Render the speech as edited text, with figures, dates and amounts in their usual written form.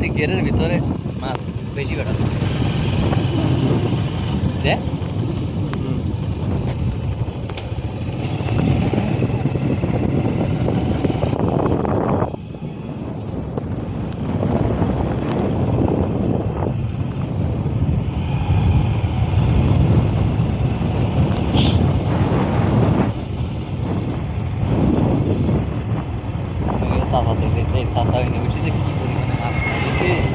সত্যি ঘেরের ভিতরে মাছ বেশি বেড়া দেখ সাফা চলতেছে সাফা হয়নি বুঝছি যে কি পরিমাণে মাছ খাইছে